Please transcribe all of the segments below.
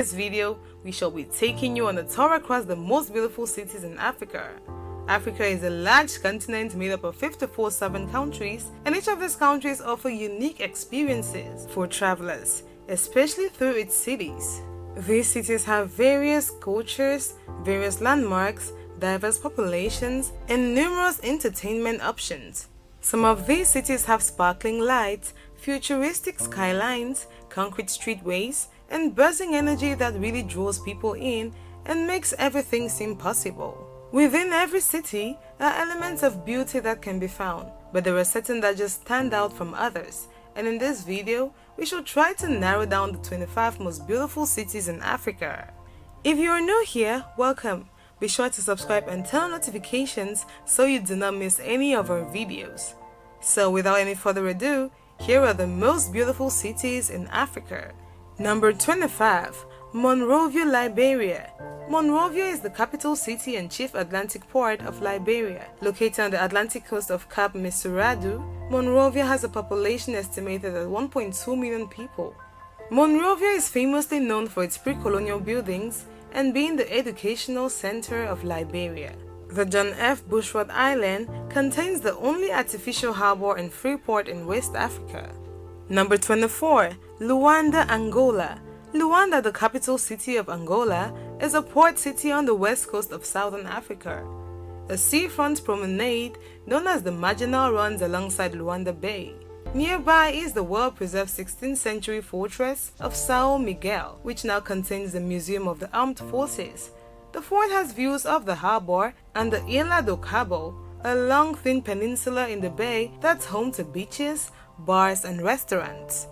this video, we shall be taking you on a tour across the most beautiful cities in Africa. Africa is a large continent made up of 54 sovereign countries, and each of these countries offer unique experiences for travelers, especially through its cities. These cities have various cultures, various landmarks, diverse populations, and numerous entertainment options. Some of these cities have sparkling lights, futuristic skylines, concrete streetways, and buzzing energy that really draws people in and makes everything seem possible. Within every city are elements of beauty that can be found, but there are certain that just stand out from others, and in this video, we shall try to narrow down the 25 most beautiful cities in Africa. If you are new here, welcome. Be sure to subscribe and turn on notifications so you do not miss any of our videos. So without any further ado, here are the most beautiful cities in Africa. Number 25. Monrovia, Liberia. Monrovia is the capital city and chief Atlantic port of Liberia. Located on the Atlantic coast of Cape Mesurado, Monrovia has a population estimated at 1.2 million people. Monrovia is famously known for its pre-colonial buildings and being the educational center of Liberia. The John F. Bushrod Island contains the only artificial harbor and free port in West Africa. Number 24. Luanda, Angola. Luanda, the capital city of Angola, is a port city on the west coast of southern Africa. A seafront promenade known as the Marginal runs alongside Luanda Bay. Nearby is the well-preserved 16th century fortress of São Miguel, which now contains the Museum of the Armed Forces. The fort has views of the harbor and the Ilha do Cabo, a long thin peninsula in the bay that's home to beaches, bars and restaurants.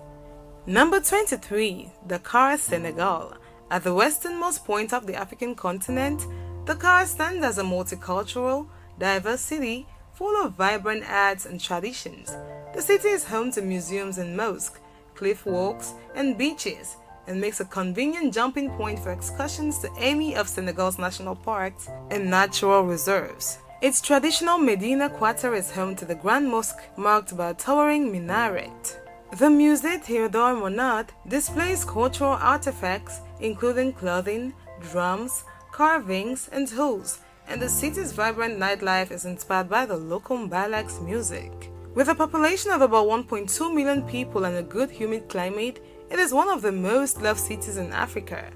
Number 23. Dakar, Senegal. At the westernmost point of the African continent, Dakar stands as a multicultural, diverse city full of vibrant arts and traditions. The city is home to museums and mosques, cliff walks, and beaches, and makes a convenient jumping point for excursions to any of Senegal's national parks and natural reserves. Its traditional Medina Quarter is home to the Grand Mosque, marked by a towering minaret. The Musée Théodore Monod displays cultural artifacts including clothing, drums, carvings, and tools, and the city's vibrant nightlife is inspired by the local Mbalax music. With a population of about 1.2 million people and a good humid climate, it is one of the most loved cities in Africa.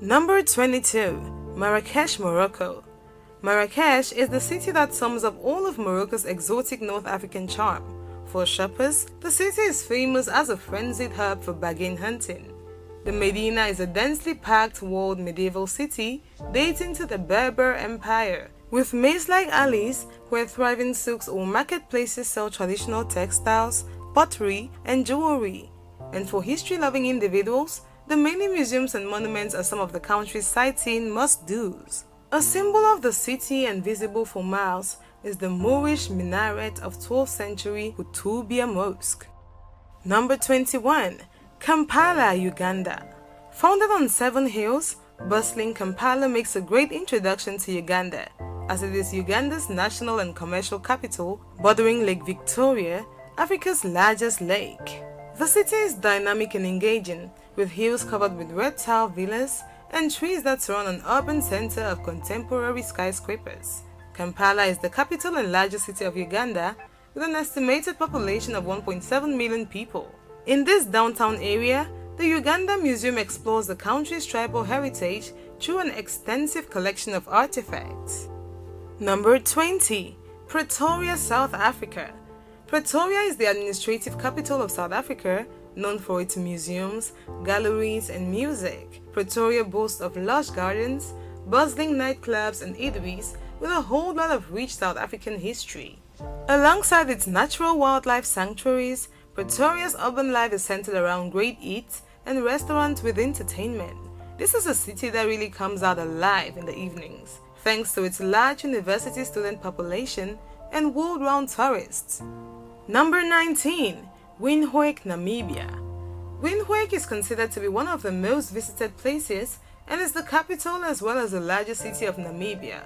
Number 22. Marrakesh, Morocco. Marrakesh is the city that sums up all of Morocco's exotic North African charm. For shoppers, the city is famous as a frenzied hub for bargain hunting. The Medina is a densely packed walled medieval city dating to the Berber Empire, with maze-like alleys where thriving souks or marketplaces sell traditional textiles, pottery, and jewelry. And for history-loving individuals, the many museums and monuments are some of the country's sightseeing must-dos. A symbol of the city and visible for miles is the Moorish minaret of 12th century Kutubia Mosque. Number 21. Kampala, Uganda. Founded on 7 hills, bustling Kampala makes a great introduction to Uganda, as it is Uganda's national and commercial capital, bordering Lake Victoria, Africa's largest lake. The city is dynamic and engaging, with hills covered with red tile villas and trees that surround an urban center of contemporary skyscrapers. Kampala is the capital and largest city of Uganda, with an estimated population of 1.7 million people. In this downtown area, the Uganda Museum explores the country's tribal heritage through an extensive collection of artifacts. Number 20. Pretoria, South Africa. Pretoria is the administrative capital of South Africa, known for its museums, galleries, and music. Pretoria boasts of lush gardens, bustling nightclubs, and eateries with a whole lot of rich South African history. Alongside its natural wildlife sanctuaries, Pretoria's urban life is centered around great eats and restaurants with entertainment. This is a city that really comes out alive in the evenings, thanks to its large university student population and world-round tourists. Number 19. Windhoek, Namibia. Windhoek is considered to be one of the most visited places and is the capital as well as the largest city of Namibia.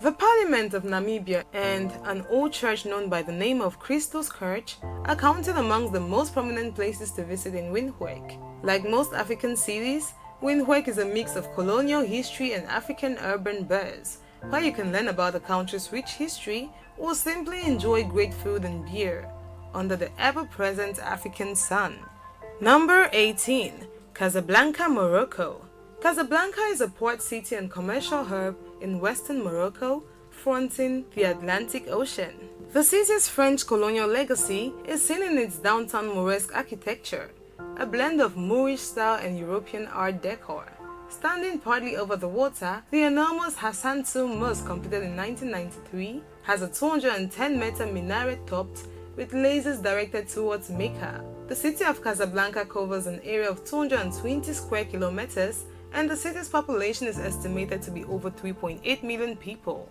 The Parliament of Namibia and an old church known by the name of Christus Church are counted amongst the most prominent places to visit in Windhoek. Like most African cities, Windhoek is a mix of colonial history and African urban buzz, where you can learn about the country's rich history or simply enjoy great food and beer under the ever-present African sun. Number 18. Casablanca, Morocco. Casablanca is a port city and commercial hub in western Morocco, fronting the Atlantic Ocean. The city's French colonial legacy is seen in its downtown Moresque architecture, a blend of Moorish style and European art decor. Standing partly over the water, the enormous Hassan II Mosque, completed in 1993, has a 210-meter minaret topped with lasers directed towards Mecca. The city of Casablanca covers an area of 220 square kilometers, and the city's population is estimated to be over 3.8 million people.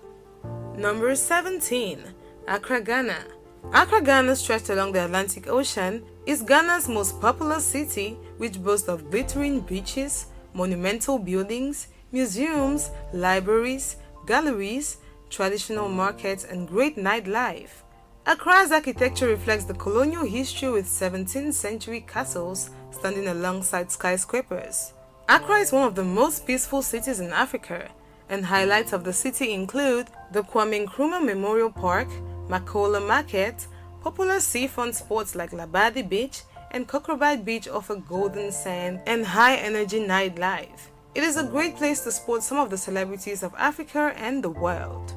Number 17. Accra, Ghana. Accra, Ghana, stretched along the Atlantic Ocean, is Ghana's most populous city, which boasts of glittering beaches, monumental buildings, museums, libraries, galleries, traditional markets, and great nightlife. Accra's architecture reflects the colonial history with 17th century castles standing alongside skyscrapers. Accra is one of the most peaceful cities in Africa, and highlights of the city include the Kwame Nkrumah Memorial Park, Makola Market. Popular seafront spots like Labadi Beach and Kokrobite Beach offer golden sand and high-energy nightlife. It is a great place to spot some of the celebrities of Africa and the world.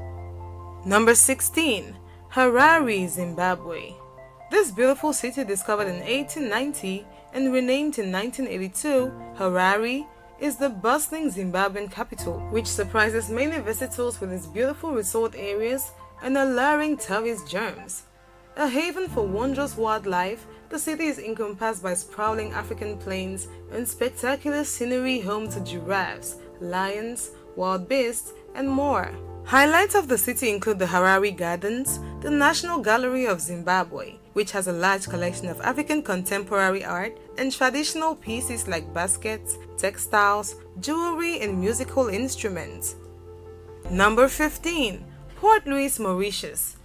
Number 16. Harare, Zimbabwe. This beautiful city, discovered in 1890 and renamed in 1982, Harare is the bustling Zimbabwean capital, which surprises many visitors with its beautiful resort areas and alluring tourist germs. A haven for wondrous wildlife, the city is encompassed by sprawling African plains and spectacular scenery home to giraffes, lions, wild beasts, and more. Highlights of the city include the Harare Gardens, the National Gallery of Zimbabwe, which has a large collection of African contemporary art and traditional pieces like baskets, textiles, jewelry, and musical instruments. Number 15. Port Louis, Mauritius.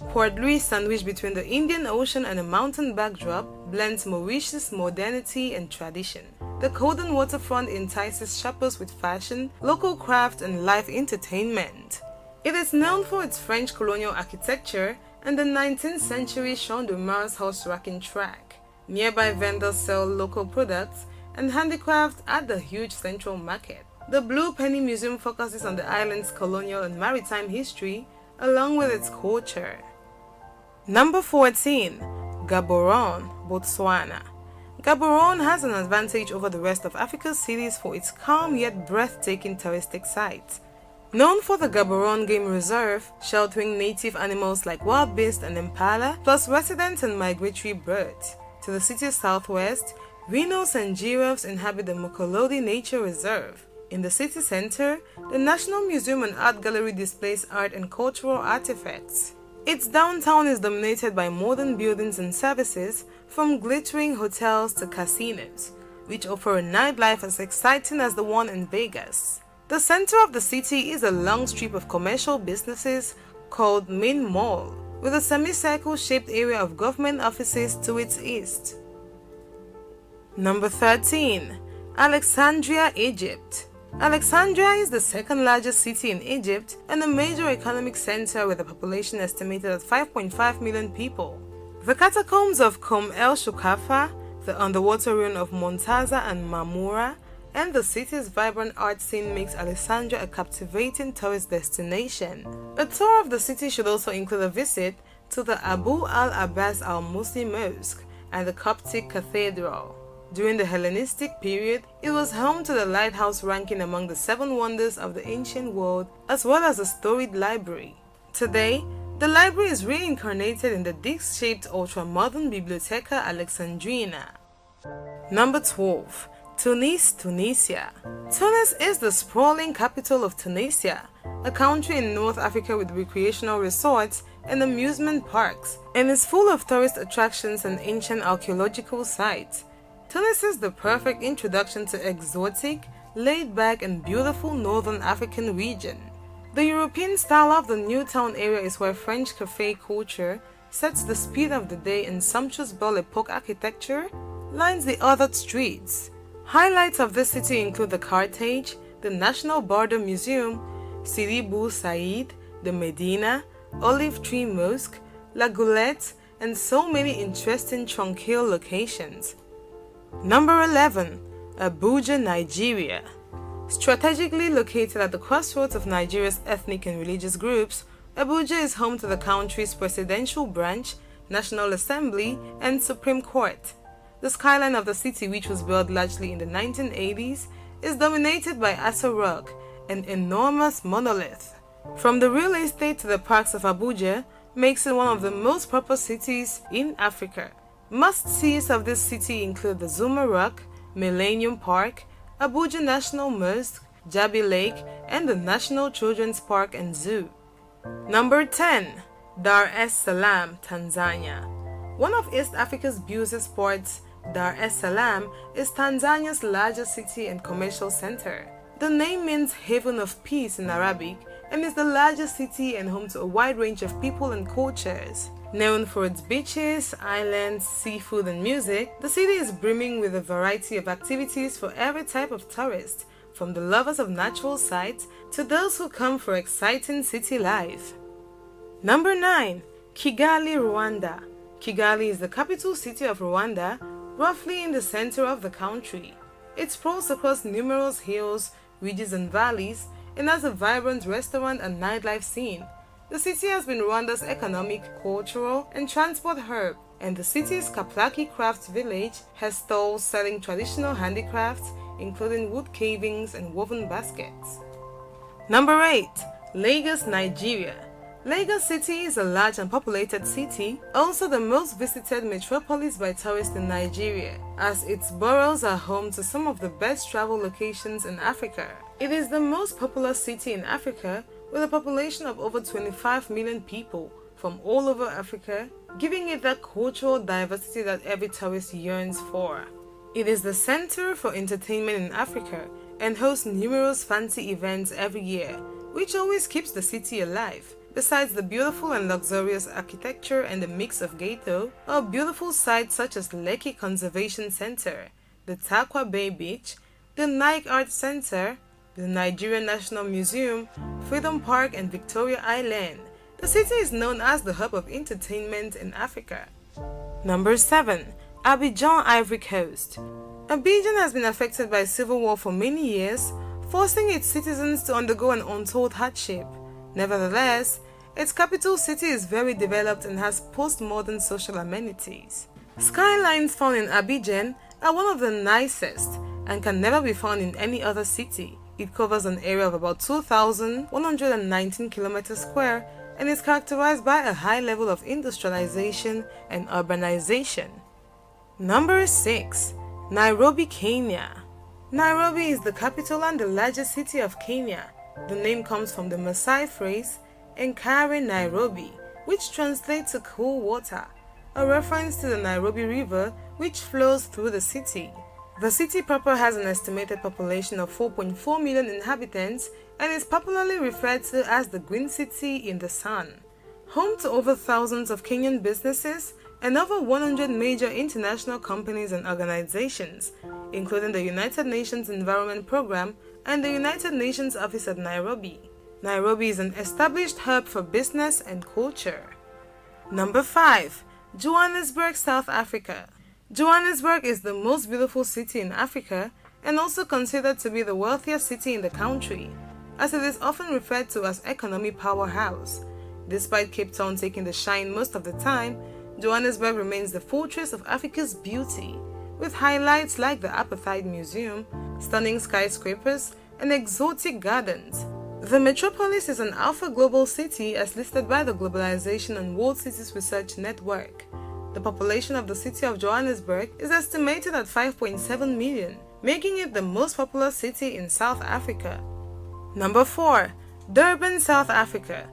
Port Louis, sandwiched between the Indian Ocean and a mountain backdrop, blends Mauritius' modernity and tradition. The golden waterfront entices shoppers with fashion, local craft, and live entertainment. It is known for its French colonial architecture and the 19th century Champ de Mars horse-racing track. Nearby vendors sell local products and handicraft at the huge central market. The Blue Penny Museum focuses on the island's colonial and maritime history, along with its culture. Number 14. Gaborone, Botswana. Gaborone has an advantage over the rest of Africa's cities for its calm yet breathtaking touristic sites. Known for the Gaborone Game Reserve, sheltering native animals like wild beasts and impala, plus resident and migratory birds. To the city's southwest, rhinos and giraffes inhabit the Mokolodi Nature Reserve. In the city center, the National Museum and Art Gallery displays art and cultural artifacts. Its downtown is dominated by modern buildings and services, from glittering hotels to casinos, which offer a nightlife as exciting as the one in Vegas. The center of the city is a long strip of commercial businesses called Main Mall, with a semicircle-shaped area of government offices to its east. Number 13. Alexandria, Egypt. Alexandria is the second largest city in Egypt and a major economic center with a population estimated at 5.5 million people. The catacombs of Kom El Shukafa, the underwater ruin of Montaza and Marmura, and the city's vibrant art scene makes Alexandria a captivating tourist destination. A tour of the city should also include a visit to the Abu al-Abbas al-Musi Mosque and the Coptic Cathedral. During the Hellenistic period, it was home to the lighthouse ranking among the 7 wonders of the ancient world, as well as a storied library. Today, the library is reincarnated in the disc-shaped ultra-modern Bibliotheca Alexandrina. Number 12. Tunis, Tunisia. Tunis is the sprawling capital of Tunisia, a country in North Africa with recreational resorts and amusement parks, and is full of tourist attractions and ancient archaeological sites. Tunis is the perfect introduction to exotic, laid-back, and beautiful northern African region. The European style of the New Town area is where French café culture sets the speed of the day, and sumptuous Belle Epoque architecture lines the ordered streets. Highlights of this city include the Carthage, the National Border Museum, Sidi Bou Said, the Medina, Olive Tree Mosque, La Goulette, and so many interesting tranquil locations. Number 11. Abuja, Nigeria. Strategically located at the crossroads of Nigeria's ethnic and religious groups, Abuja is home to the country's presidential branch, National Assembly, and Supreme Court. The skyline of the city, which was built largely in the 1980s, is dominated by Aso Rock, an enormous monolith. From the real estate to the parks of Abuja, makes it one of the most proper cities in Africa. Must-sees of this city include the Zuma Rock, Millennium Park, Abuja National Mosque, Jabi Lake, and the National Children's Park and Zoo. Number 10. Dar es Salaam, Tanzania. One of East Africa's busiest ports, Dar es Salaam is Tanzania's largest city and commercial center. The name means haven of peace in Arabic and is the largest city and home to a wide range of people and cultures. Known for its beaches, islands, seafood, and music, the city is brimming with a variety of activities for every type of tourist, from the lovers of natural sights to those who come for exciting city life. Number 9. Kigali, Rwanda. Kigali is the capital city of Rwanda, roughly in the center of the country. It sprawls across numerous hills, ridges, and valleys, and has a vibrant restaurant and nightlife scene. The city has been Rwanda's economic, cultural, and transport hub, and the city's Kaplaki Crafts Village has stalls selling traditional handicrafts, including wood carvings and woven baskets. Number 8. Lagos, Nigeria. Lagos City is a large and populated city, also the most visited metropolis by tourists in Nigeria, as its boroughs are home to some of the best travel locations in Africa. It is the most populous city in Africa, with a population of over 25 million people from all over Africa, giving it that cultural diversity that every tourist yearns for. It is the center for entertainment in Africa and hosts numerous fancy events every year, which always keeps the city alive. Besides the beautiful and luxurious architecture and the mix of ghetto, are beautiful sites such as Lekki Conservation Center, the Takwa Bay Beach, the Nike Art Center, the Nigerian National Museum, Freedom Park, and Victoria Island. The city is known as the hub of entertainment in Africa. Number 7. Abidjan, Ivory Coast. Abidjan has been affected by civil war for many years, forcing its citizens to undergo an untold hardship. Nevertheless, its capital city is very developed and has postmodern social amenities. Skylines found in Abidjan are one of the nicest and can never be found in any other city. It covers an area of about 2,119 kilometers square and is characterized by a high level of industrialization and urbanization. Number 6. Nairobi, Kenya. Nairobi is the capital and the largest city of Kenya. The name comes from the Maasai phrase, Enkare Nairobi, which translates to cool water, a reference to the Nairobi River which flows through the city. The city proper has an estimated population of 4.4 million inhabitants and is popularly referred to as the Green City in the Sun. Home to over thousands of Kenyan businesses and over 100 major international companies and organizations, including the United Nations Environment Programme and the United Nations Office at Nairobi. Nairobi is an established hub for business and culture. Number 5. Johannesburg, South Africa. Johannesburg is the most beautiful city in Africa and also considered to be the wealthiest city in the country, as it is often referred to as economy powerhouse. Despite Cape Town taking the shine most of the time, Johannesburg remains the fortress of Africa's beauty, with highlights like the Apartheid Museum, stunning skyscrapers, and exotic gardens. The metropolis is an Alpha Global City as listed by the Globalization and World Cities Research Network. The population of the city of Johannesburg is estimated at 5.7 million, making it the most populous city in South Africa. Number 4. Durban, South Africa.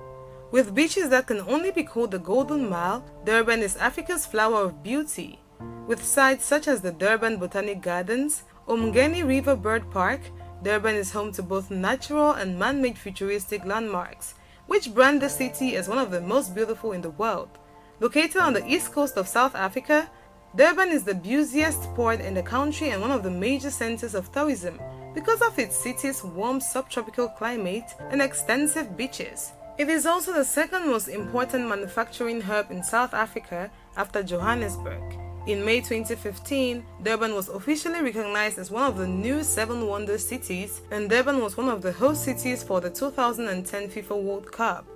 With beaches that can only be called the Golden Mile, Durban is Africa's flower of beauty. With sites such as the Durban Botanic Gardens, Umgeni River Bird Park, Durban is home to both natural and man-made futuristic landmarks, which brand the city as one of the most beautiful in the world. Located on the east coast of South Africa, Durban is the busiest port in the country and one of the major centers of tourism because of its city's warm subtropical climate and extensive beaches. It is also the second most important manufacturing hub in South Africa after Johannesburg. In May 2015, Durban was officially recognized as one of the new 7 Wonder Cities, and Durban was one of the host cities for the 2010 FIFA World Cup.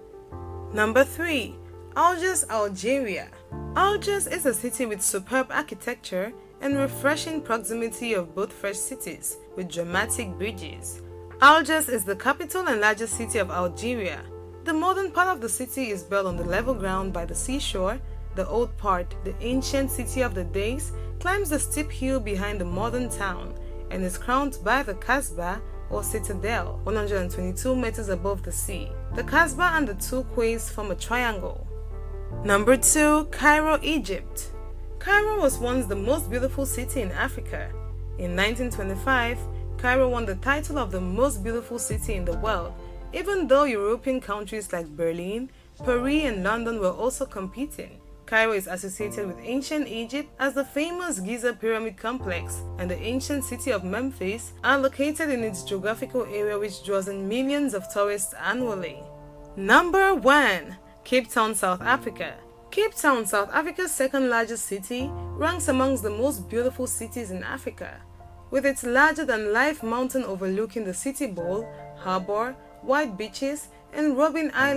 Number 3. Algiers, Algeria. Algiers is a city with superb architecture and refreshing proximity of both fresh cities with dramatic bridges. Algiers is the capital and largest city of Algeria. The modern part of the city is built on the level ground by the seashore. The old part, the ancient city of the days, climbs the steep hill behind the modern town and is crowned by the Kasbah or Citadel, 122 meters above the sea. The Kasbah and the two quays form a triangle. Number 2. Cairo, Egypt. Cairo was once the most beautiful city in Africa. In 1925, Cairo won the title of the most beautiful city in the world, even though European countries like Berlin, Paris, and London were also competing. Cairo is associated with ancient Egypt as the famous Giza Pyramid Complex and the ancient city of Memphis are located in its geographical area, which draws in millions of tourists annually. Number 1. Cape Town, South Africa. Cape Town, South Africa's second largest city, ranks amongst the most beautiful cities in Africa. With its larger-than-life mountain overlooking the city bowl, harbor, white beaches, and Robben Island